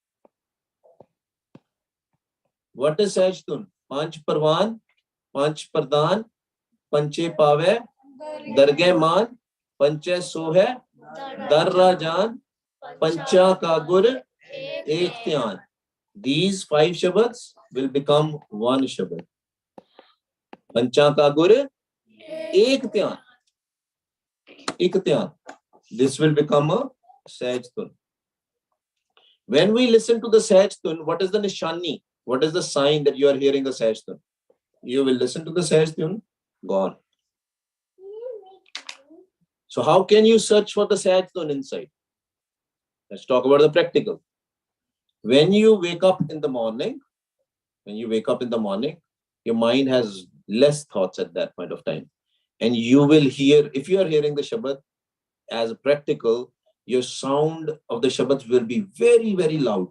What is Sahaj-tun? Panch Parvan, Panch Pardhan, Panche Pave, Dargahman, Panche Sohe, Darrajan, Pancha Kagur, Ek Dhyan. These 5 Shabads will become 1 Shabad. Pancha Kagur, Ek Dhyan. Ek Dhyan. This will become a Sahaj-tun. When we listen to the Sahaj-tun, what is the nishani? What is the sign that you are hearing the Sahaj-tun? You will listen to the Sahaj-tun, gone. So how can you search for the Sahaj-tun inside? Let's talk about the practical. When you wake up in the morning, your mind has less thoughts at that point of time. And you will hear, if you are hearing the Shabad as a practical, your sound of the Shabad will be very, very loud.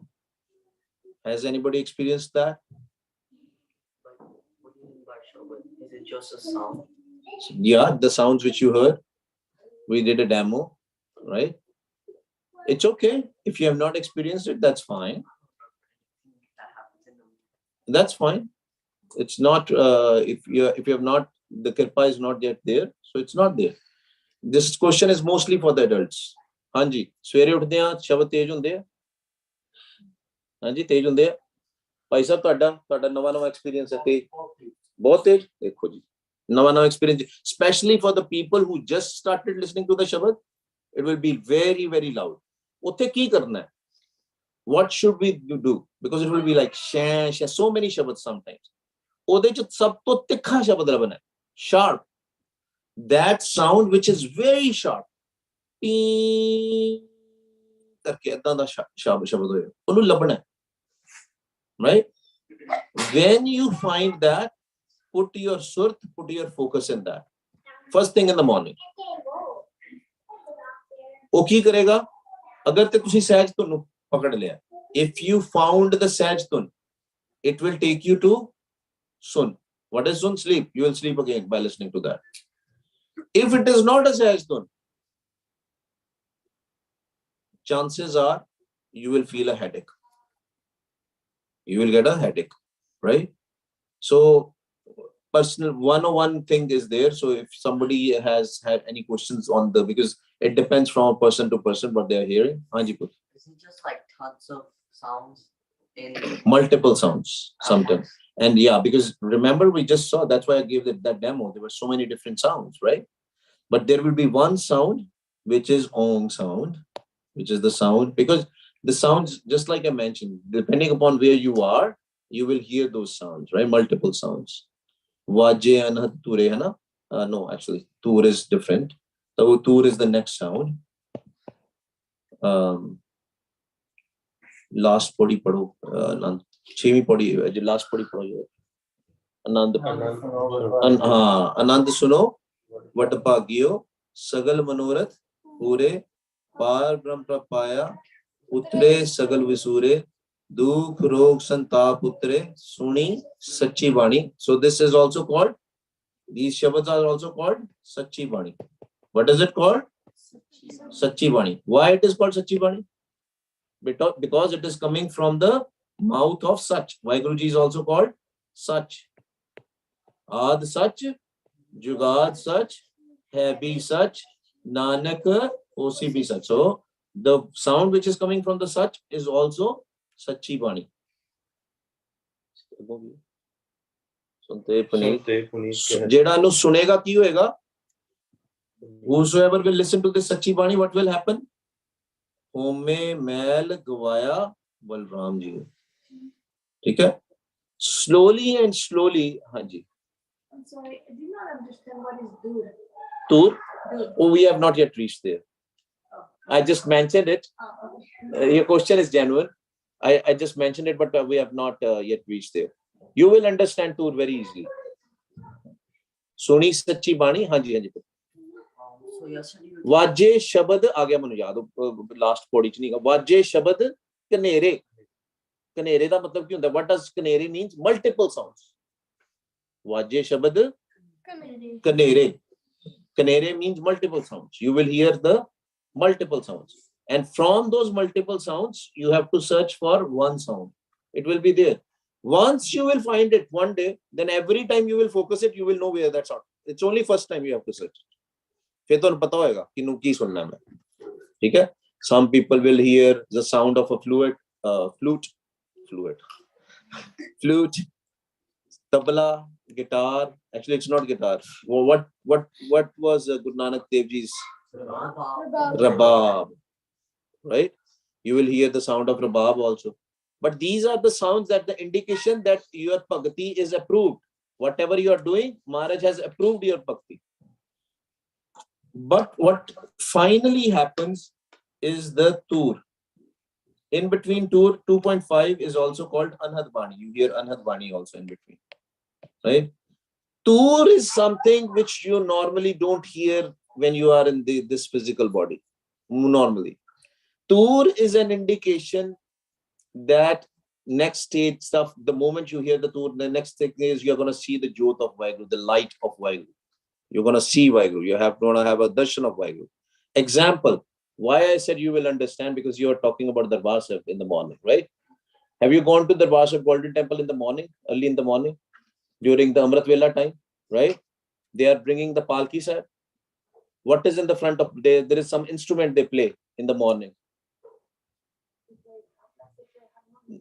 Has anybody experienced that? What do you mean by Shabad? Is it just a sound? Yeah, the sounds which you heard. We did a demo, right? It's okay. If you have not experienced it, that's fine. That's fine. It's not, if you have not, the kirpa is not yet there, so it's not there. This question is mostly for the adults. Hanji, ਸਵੇਰੇ ਉੱਠਦੇ ਆ ਸ਼ਬਦ ਤੇਜ਼ ਹੁੰਦੇ ਆ? ਹਾਂਜੀ ਤੇਜ਼ ਹੁੰਦੇ ਆ? ਭਾਈ ਸਾਹਿਬ ਤੁਹਾਡਾ ਨਵਾਂ ਐਕਸਪੀਰੀਅੰਸ ਹੈ ਤੇਜ਼? ਬਹੁਤ ਤੇਜ਼? ਦੇਖੋ ਜੀ, ਨਵਾਂ experience, especially for the people who just started listening to the Shabad, it will be very, very loud. ਉੱਥੇ ਕੀ ਕਰਨਾ ਹੈ? What should we do? Because it will be like so many Shabads sometimes. ਉਹਦੇ ਚ ਸਭ ਤੋਂ ਤਿੱਖਾ ਸ਼ਬਦ ਲੱਭਣਾ ਹੈ, sharp. That sound which is very sharp. ਕਰਕੇ ਏਦਾਂ ਦਾ ਸ਼ਬਦ ਹੋਏ, ਉਹਨੂੰ ਲੱਭਣਾ ਹੈ, right? When you find that, put your surt, put your focus in that. First thing in the morning. ਉਹ ਕੀ ਕਰੇਗਾ? ਅਗਰ ਤੇ ਤੁਸੀਂ ਸਹਿਜ ਧੁਨ ਨੂੰ ਪਕੜ ਲਿਆ, if you found the ਸਹਿਜ ਧੁਨ, it will take you to sun. What is sun? Sleep. You will sleep again by listening to that. If it is not a sahaj tun, chances are you will feel a headache. You will get a headache, right? So personal 101 thing is there. So if somebody has had any questions on the, because it depends from person to person what they are hearing. Hanji, Put. Is it just like tons of sounds in Multiple sounds at sometimes. once? And yeah, because remember we just saw, that's why I gave that demo. There were so many different sounds, right? But there will be one sound which is Ong sound, which is the sound, because the sounds, just like I mentioned, depending upon where you are, you will hear those sounds, right? Multiple sounds. Vaje anhat ture, hai na? No, actually, tur is different. So tur is the next sound. Last podi pado, Anand. Chhemi podi, last podi pado. Anand. Anand suno, Vatapagyo, Sagal Manorath, Pure, Par Brahm Prapaya, Utre Sagal Visure, Dukh Rog Santap Utre, Suni, Sachi Bani. So this is also called, these Shabads are also called Sachi Bani. What is it called? Sachi Bani. Why it is called Sachi Bani? Because it is coming from the mouth of Sach. Vaiguruji is also called Sach. Ad Sach, Jugad Sach, Hai Bhi Sach, Nanak Osi Bhi Sach. So the sound which is coming from the Sach is also Sachi Bani. Jeda nu sunega ki hoega? Whosoever will listen to this Sachi Bani, what will happen? Home Mel Gvaya Balram Ji. Okay? Slowly and slowly, Haji. I'm sorry, I do not understand what is dur. Tur? Oh, we have not yet reached there. I just mentioned it. Okay. Your question is genuine. I just mentioned it, but we have not yet reached there. You will understand Tur very easily. Suni Sachi Bani, Haji Haji. So you're saying Vajje Shabad, आ गया मनु याद last podi च नहीं का. Vajje Shabad Kanere. Kanere da matlab क्या होता है? What does Kanere means? Multiple sounds. Vajje Shabad Kanere. Kanere means multiple sounds. You will hear the multiple sounds. And from those multiple sounds, you have to search for one sound. It will be there. Once you will find it one day, then every time you will focus it, you will know where that's out. It's only first time you have to search. फिर तो पता होएगा कि नु की सुनना है. ठीक है? Some people will hear the sound of a flute, tabla, guitar. Actually, it's not guitar. What was Guru Nanak Dev Ji's rabab? Right? You will hear the sound of rabab also. But these are the sounds that the indication that your bhakti is approved. Whatever you are doing, Maharaj has approved your bhakti. But what finally happens is the tur. In between tur, 2.5 is also called Anhad Bani. You hear Anhad Bani also in between. Right? Tur is something which you normally don't hear when you are in this physical body. Normally. Tur is an indication that next stage stuff, the moment you hear the tur, the next thing is you're going to see the jyot of Vaheguru, the light of Vaheguru. You're going to see Vaheguru. You have to have a darshan of Vaheguru. Example, why I said you will understand, because you are talking about Darbar Sahib in the morning, right? Have you gone to Darbar Sahib Golden Temple in the morning, early in the morning, during the Amrit Vela time, right? They are bringing the Palki Sahib. What is in the front of, there is some instrument they play in the morning.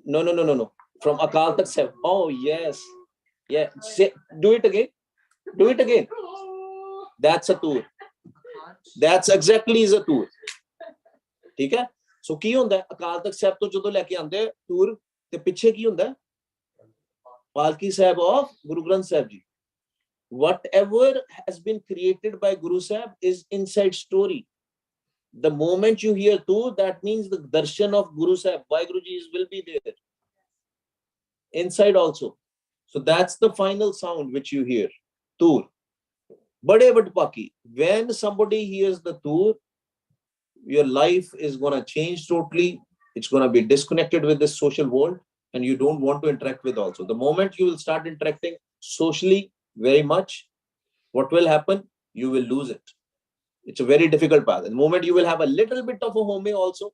No. From Akal Tak Sahib. Oh, yes. Yeah. Say, do it again. Do it again. That's a tour. That's exactly is a tour. ठीक है? So ਕੀ ਹੁੰਦਾ ਹੈ? ਅਕਾਲ ਤਖਤ ਸਾਹਿਬ ਤੋਂ ਜਦੋਂ ਲੈ ਕੇ ਆਉਂਦੇ tour ਤੇ ਪਿੱਛੇ ਕੀ ਹੁੰਦਾ ਹੈ? Palki Sahib of Guru Granth Sahib Ji. Whatever has been created by Guru Sahib is inside story. The moment you hear tour, that means the darshan of Guru Sahib, Vaheguru Ji will be there. Inside also. So that's the final sound which you hear. Tour. Bade Vatpaki. When somebody hears the tour, your life is going to change totally. It's going to be disconnected with this social world, and you don't want to interact with also. The moment you will start interacting socially very much, what will happen? You will lose it. It's a very difficult path. The moment you will have a little bit of a home also,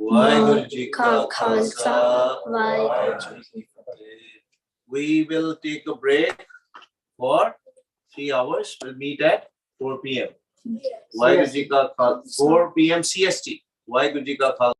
Vaheguru Ji Ka Khalsa, Vaheguru Ji Ki Fateh. We will take a break for 3 hours. We'll meet at 4 p.m. Vaheguru Ji Ka Khalsa, 4 p.m. CST. Vaheguru Ji Ka Khalsa.